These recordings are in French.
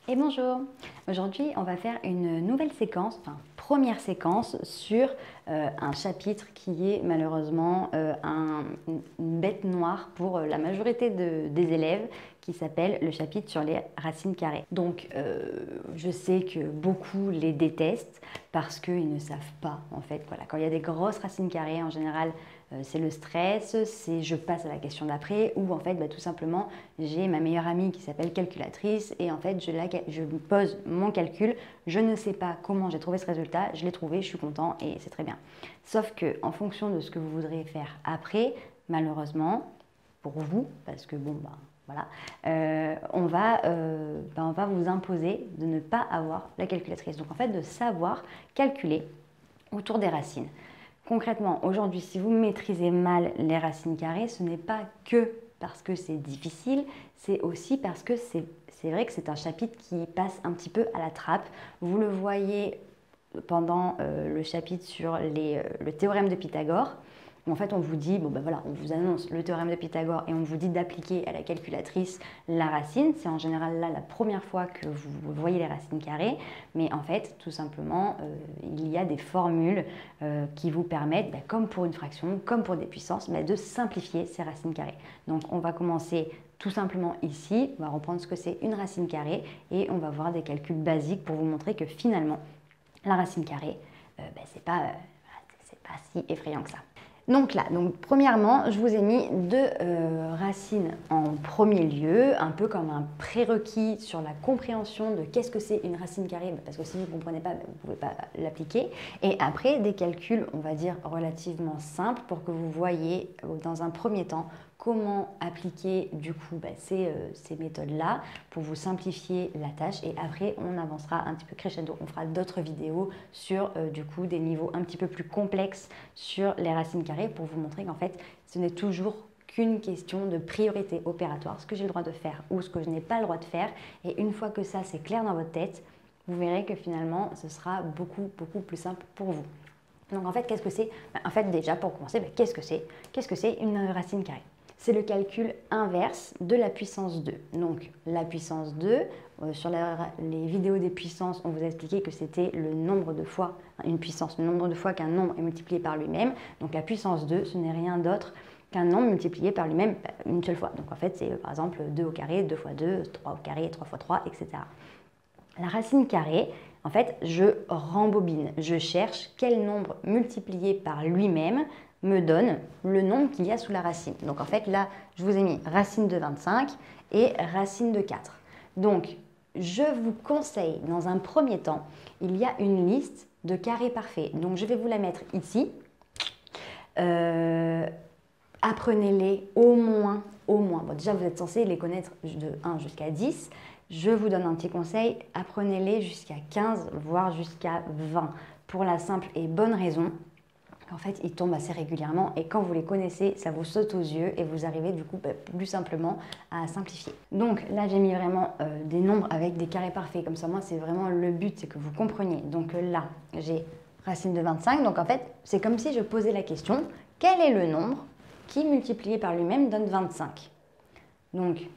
Et bonjour! Aujourd'hui, on va faire une nouvelle séquence, enfin première séquence sur un chapitre qui est malheureusement une bête noire pour la majorité des élèves qui s'appelle le chapitre sur les racines carrées. Donc je sais que beaucoup les détestent parce qu'ils ne savent pas en fait. Voilà, quand il y a des grosses racines carrées en général, c'est le stress, c'est je passe à la question d'après ou en fait tout simplement j'ai ma meilleure amie qui s'appelle calculatrice et en fait je me pose mon calcul, je ne sais pas comment j'ai trouvé ce résultat, je l'ai trouvé, je suis content et c'est très bien. Sauf que en fonction de ce que vous voudrez faire après, malheureusement pour vous, parce que bon voilà, on va vous imposer de ne pas avoir la calculatrice. Donc en fait de savoir calculer autour des racines. Concrètement, aujourd'hui, si vous maîtrisez mal les racines carrées, ce n'est pas que parce que c'est difficile, c'est aussi parce que c'est vrai que c'est un chapitre qui passe un petit peu à la trappe. Vous le voyez pendant le chapitre sur le théorème de Pythagore. En fait, on vous dit, voilà, on vous annonce le théorème de Pythagore et on vous dit d'appliquer à la calculatrice la racine. C'est en général là la première fois que vous voyez les racines carrées. Mais en fait, tout simplement, il y a des formules qui vous permettent, comme pour une fraction, comme pour des puissances, de simplifier ces racines carrées. Donc, on va commencer tout simplement ici. On va reprendre ce que c'est une racine carrée et on va voir des calculs basiques pour vous montrer que finalement, la racine carrée, c'est pas si effrayant que ça. Donc là, premièrement, je vous ai mis deux racines en premier lieu, un peu comme un prérequis sur la compréhension de qu'est-ce que c'est une racine carrée, parce que si vous ne comprenez pas, vous ne pouvez pas l'appliquer. Et après, des calculs, on va dire, relativement simples pour que vous voyez dans un premier temps comment appliquer du coup ces méthodes-là pour vous simplifier la tâche. Et après, on avancera un petit peu crescendo. On fera d'autres vidéos sur du coup des niveaux un petit peu plus complexes sur les racines carrées pour vous montrer qu'en fait, ce n'est toujours qu'une question de priorité opératoire, ce que j'ai le droit de faire ou ce que je n'ai pas le droit de faire. Et une fois que ça, c'est clair dans votre tête, vous verrez que finalement, ce sera beaucoup plus simple pour vous. Donc en fait, qu'est-ce que c'est? En fait, déjà, pour commencer, qu'est-ce que c'est? Qu'est-ce que c'est une racine carrée? C'est le calcul inverse de la puissance 2. Donc la puissance 2, sur les vidéos des puissances, on vous a expliqué que c'était le nombre de fois, une puissance, le nombre de fois qu'un nombre est multiplié par lui-même. Donc la puissance 2, ce n'est rien d'autre qu'un nombre multiplié par lui-même une seule fois. Donc en fait, c'est par exemple 2 au carré, 2 fois 2, 3 au carré, 3 fois 3, etc. La racine carrée, en fait, je rembobine, je cherche quel nombre multiplié par lui-même me donne le nombre qu'il y a sous la racine. Donc en fait, là, je vous ai mis racine de 25 et racine de 4. Donc, je vous conseille, dans un premier temps, il y a une liste de carrés parfaits. Donc, je vais vous la mettre ici. Apprenez-les au moins. Bon, déjà, vous êtes censé les connaître de 1 jusqu'à 10. Je vous donne un petit conseil, apprenez-les jusqu'à 15, voire jusqu'à 20. Pour la simple et bonne raison qu'en fait, ils tombent assez régulièrement et quand vous les connaissez, ça vous saute aux yeux et vous arrivez du coup plus simplement à simplifier. Donc là, j'ai mis vraiment des nombres avec des carrés parfaits. Comme ça, moi, c'est vraiment le but, c'est que vous compreniez. Donc là, j'ai racine de 25. Donc en fait, c'est comme si je posais la question, quel est le nombre qui multiplié par lui-même donne 25? Donc,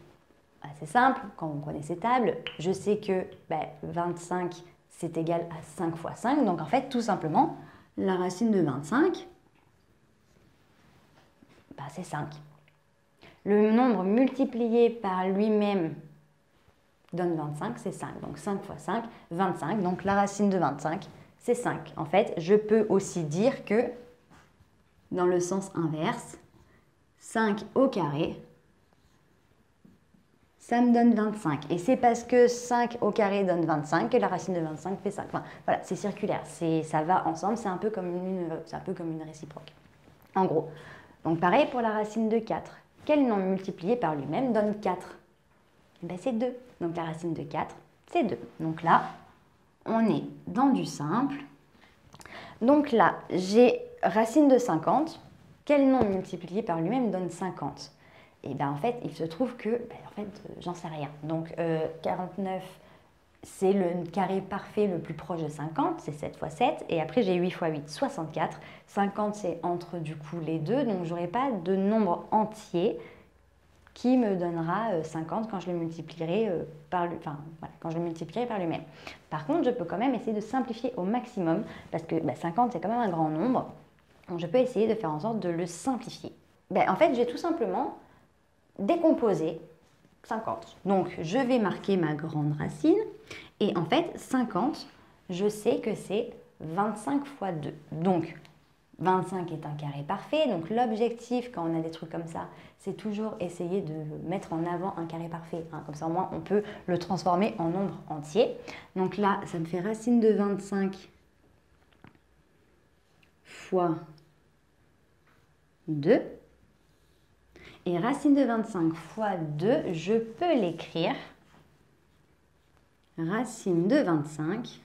c'est simple, quand on connaît ces tables, je sais que 25 c'est égal à 5 fois 5. Donc en fait, tout simplement, la racine de 25, c'est 5. Le nombre multiplié par lui-même donne 25, c'est 5. Donc 5 fois 5, 25. Donc la racine de 25, c'est 5. En fait, je peux aussi dire que, dans le sens inverse, 5 au carré, ça me donne 25. Et c'est parce que 5 au carré donne 25 que la racine de 25 fait 5. Enfin, voilà, c'est circulaire, ça va ensemble, c'est un peu comme une réciproque. En gros. Donc pareil pour la racine de 4. Quel nombre multiplié par lui-même donne 4? C'est 2. Donc la racine de 4, c'est 2. Donc là, on est dans du simple. Donc là, j'ai racine de 50. Quel nombre multiplié par lui-même donne 50? Et en fait, il se trouve que, j'en sais rien. Donc 49, c'est le carré parfait le plus proche de 50, c'est 7 fois 7. Et après, j'ai 8 fois 8, 64. 50, c'est entre du coup les deux, donc je n'aurai pas de nombre entier qui me donnera 50 quand je le multiplierai par lui-même. Par contre, je peux quand même essayer de simplifier au maximum parce que 50 c'est quand même un grand nombre. Donc je peux essayer de faire en sorte de le simplifier. En fait, je vais tout simplement décomposer 50. Donc je vais marquer ma grande racine et en fait 50, je sais que c'est 25 fois 2. Donc 25 est un carré parfait, donc l'objectif quand on a des trucs comme ça, c'est toujours essayer de mettre en avant un carré parfait. Comme ça au moins on peut le transformer en nombre entier. Donc là, ça me fait racine de 25 fois 2. Et racine de 25 fois 2, je peux l'écrire racine de 25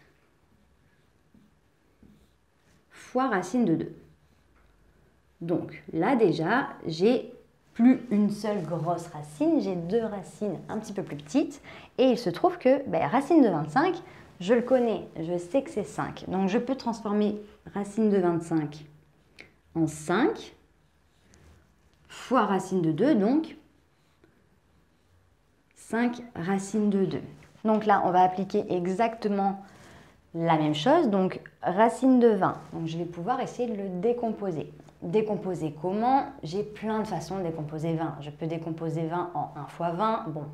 fois racine de 2. Donc là déjà, j'ai plus une seule grosse racine, j'ai deux racines un petit peu plus petites. Et il se trouve que racine de 25, je le connais, je sais que c'est 5. Donc je peux transformer racine de 25 en 5 fois racine de 2, donc 5 racines de 2. Donc là, on va appliquer exactement la même chose. Donc racine de 20, donc je vais pouvoir essayer de le décomposer. Décomposer comment? J'ai plein de façons de décomposer 20. Je peux décomposer 20 en 1 fois 20. Bon,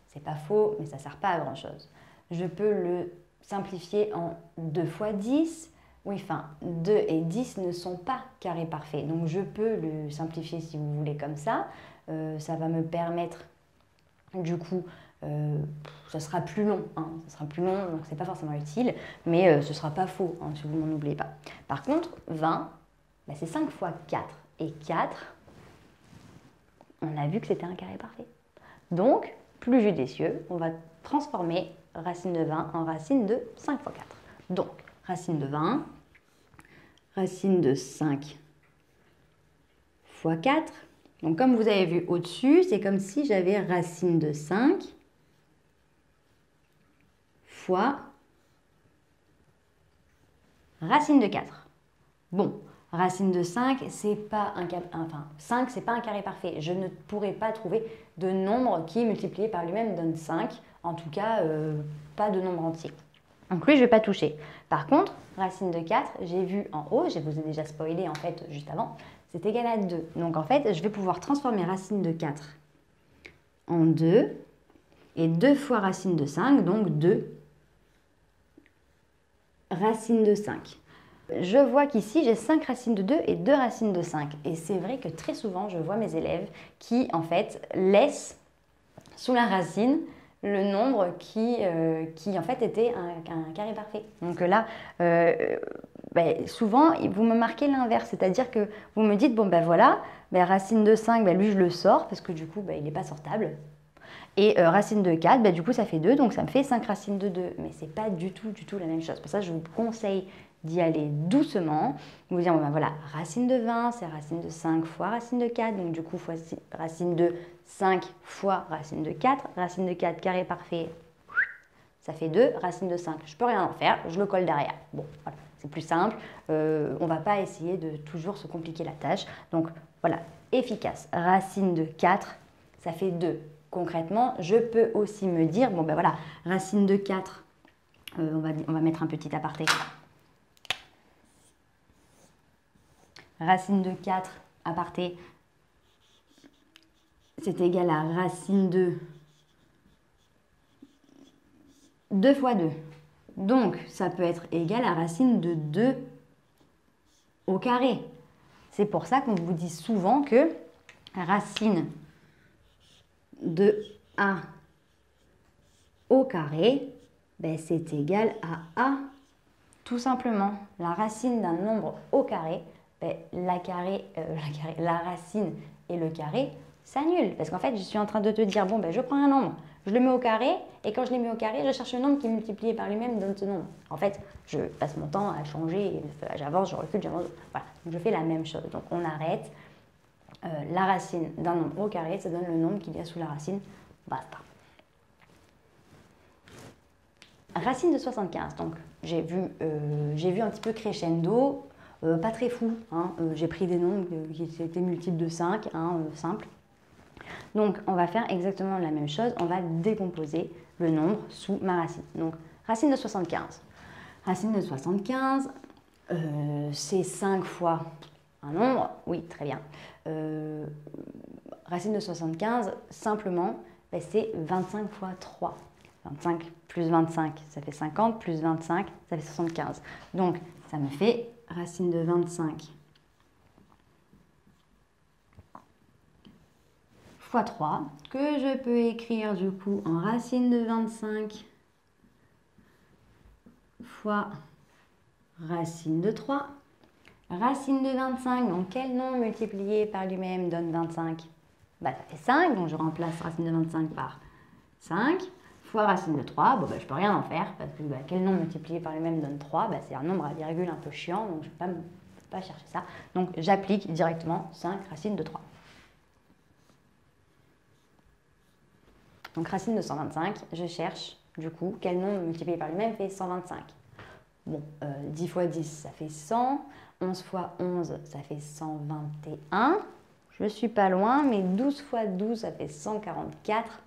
c'est pas faux, mais ça ne sert pas à grand chose. Je peux le simplifier en 2 fois 10. Oui, enfin, 2 et 10 ne sont pas carrés parfaits. Donc je peux le simplifier si vous voulez comme ça. Ça va me permettre, du coup, ça sera plus long. Ça sera plus long, donc c'est pas forcément utile. Mais ce sera pas faux, si vous m'en oubliez pas. Par contre, 20, c'est 5 fois 4. Et 4, on a vu que c'était un carré parfait. Donc, plus judicieux, on va transformer racine de 20 en racine de 5 fois 4. Donc, racine de 20, racine de 5 fois 4. Donc, comme vous avez vu au-dessus, c'est comme si j'avais racine de 5 fois racine de 4. Bon, racine de 5, c'est pas un carré parfait. Je ne pourrais pas trouver de nombre qui, multiplié par lui-même, donne 5. En tout cas, pas de nombre entier. Donc lui, je ne vais pas toucher. Par contre, racine de 4, j'ai vu en haut, je vous ai déjà spoilé en fait juste avant, c'est égal à 2. Donc en fait, je vais pouvoir transformer racine de 4 en 2. Et 2 fois racine de 5, donc 2 racine de 5. Je vois qu'ici, j'ai 5 racines de 2 et 2 racines de 5. Et c'est vrai que très souvent, je vois mes élèves qui, en fait, laissent sous la racine le nombre qui en fait, était un carré parfait. Donc là, souvent, vous me marquez l'inverse. C'est-à-dire que vous me dites, bon, voilà, racine de 5, lui, je le sors parce que du coup, il n'est pas sortable. Et racine de 4, du coup, ça fait 2, donc ça me fait 5 racines de 2. Mais ce n'est pas du tout la même chose. Pour ça, je vous conseille d'y aller doucement. Vous dire, voilà, racine de 20, c'est racine de 5 fois racine de 4. Donc du coup, racine de 5 fois racine de 4. Racine de 4 carré parfait, ça fait 2. Racine de 5, je ne peux rien en faire, je le colle derrière. Bon, voilà, c'est plus simple. On ne va pas essayer de toujours se compliquer la tâche. Donc voilà, efficace. Racine de 4, ça fait 2. Concrètement, je peux aussi me dire, bon voilà, racine de 4, on va mettre un petit aparté. Racine de 4, aparté, c'est égal à racine de 2 fois 2. Donc, ça peut être égal à racine de 2 au carré. C'est pour ça qu'on vous dit souvent que racine de A au carré, c'est égal à A, tout simplement. La racine d'un nombre au carré, la racine et le carré s'annulent. Parce qu'en fait, je suis en train de te dire, bon, je prends un nombre, je le mets au carré, et quand je l'ai mis au carré, je cherche le nombre qui multiplié par lui-même donne ce nombre. En fait, je passe mon temps à changer, j'avance, je recule, j'avance. Voilà, donc je fais la même chose. Donc on arrête. La racine d'un nombre au carré, ça donne le nombre qu'il y a sous la racine. Basta. Racine de 75. Donc j'ai vu un petit peu crescendo, pas très fou. J'ai pris des nombres qui étaient multiples de 5, simple. Donc, on va faire exactement la même chose. On va décomposer le nombre sous ma racine. Donc, racine de 75. Racine de 75, c'est 5 fois un nombre. Oui, très bien. Racine de 75, simplement, ben, c'est 25 fois 3. 25 plus 25, ça fait 50, plus 25, ça fait 75. Donc, ça me fait racine de 25 fois 3, que je peux écrire du coup en racine de 25 fois racine de 3. Racine de 25, donc quel nombre multiplié par lui-même donne 25? Bah, ça fait 5, donc je remplace racine de 25 par 5, fois racine de 3, bon, bah, je ne peux rien en faire, parce que bah, quel nombre multiplié par lui-même donne 3? Bah, c'est un nombre à virgule un peu chiant, donc je ne vais pas chercher ça. Donc j'applique directement 5 racine de 3. Donc racine de 125, je cherche du coup quel nombre multiplié par lui-même fait 125. Bon, 10 fois 10, ça fait 100. 11 fois 11, ça fait 121. Je ne suis pas loin, mais 12 fois 12, ça fait 144.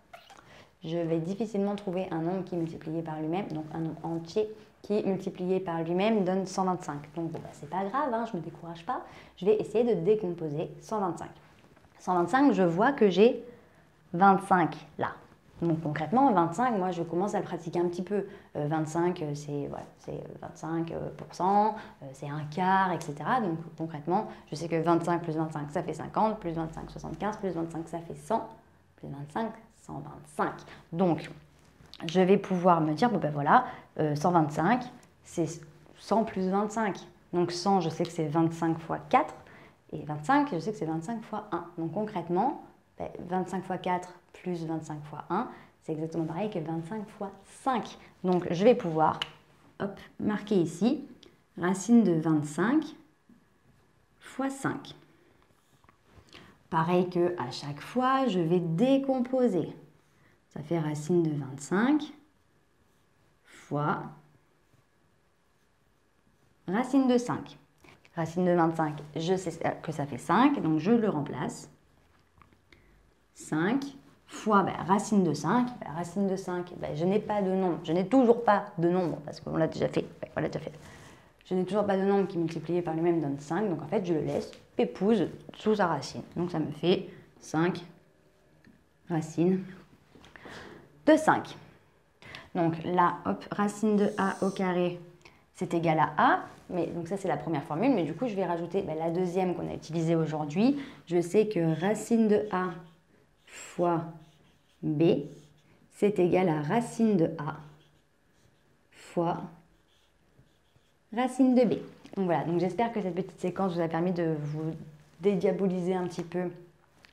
Je vais difficilement trouver un nombre qui est multiplié par lui-même, donc un nombre entier qui multiplié par lui-même donne 125. Donc bon, bah, c'est pas grave, hein, je ne me décourage pas. Je vais essayer de décomposer 125. 125, je vois que j'ai 25 là. Donc concrètement, 25, moi je commence à le pratiquer un petit peu. 25, c'est voilà, 25%, c'est un quart, etc. Donc concrètement, je sais que 25 plus 25, ça fait 50, plus 25, 75, plus 25, ça fait 100, plus 25, 125. Donc, je vais pouvoir me dire, bon ben voilà, 125, c'est 100 plus 25. Donc 100, je sais que c'est 25 fois 4, et 25, je sais que c'est 25 fois 1. Donc concrètement, 25 fois 4 plus 25 fois 1, c'est exactement pareil que 25 fois 5. Donc je vais pouvoir marquer ici racine de 25 fois 5. Pareil que à chaque fois, je vais décomposer. Ça fait racine de 25 fois racine de 5. Racine de 25, je sais que ça fait 5, donc je le remplace. 5 fois racine de 5. Racine de 5, je n'ai pas de nombre. Je n'ai toujours pas de nombre, parce qu'on l'a déjà fait. On l'a déjà fait. Je n'ai toujours pas de nombre qui multiplié par lui-même donne 5. Donc en fait, je le laisse pépouze sous sa racine. Donc ça me fait 5 racine de 5. Donc là, racine de a au carré, c'est égal à a. Mais, donc ça, c'est la première formule. Mais du coup, je vais rajouter la deuxième qu'on a utilisée aujourd'hui. Je sais que racine de a fois b, c'est égal à racine de a fois racine de b. Donc voilà, donc j'espère que cette petite séquence vous a permis de vous dédiaboliser un petit peu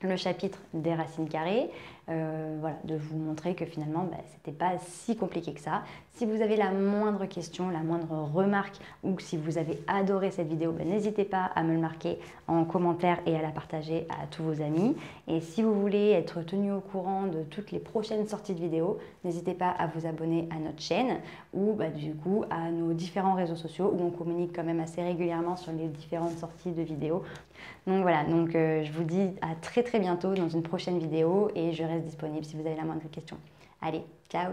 le chapitre des racines carrées, voilà, de vous montrer que finalement, c'était pas si compliqué que ça. Si vous avez la moindre question, la moindre remarque, ou si vous avez adoré cette vidéo, n'hésitez pas à me le marquer en commentaire et à la partager à tous vos amis. Et si vous voulez être tenu au courant de toutes les prochaines sorties de vidéos, n'hésitez pas à vous abonner à notre chaîne ou du coup à nos différents réseaux sociaux où on communique quand même assez régulièrement sur les différentes sorties de vidéos. Donc voilà, je vous dis à très bientôt dans une prochaine vidéo et je reste disponible si vous avez la moindre question. Allez, ciao!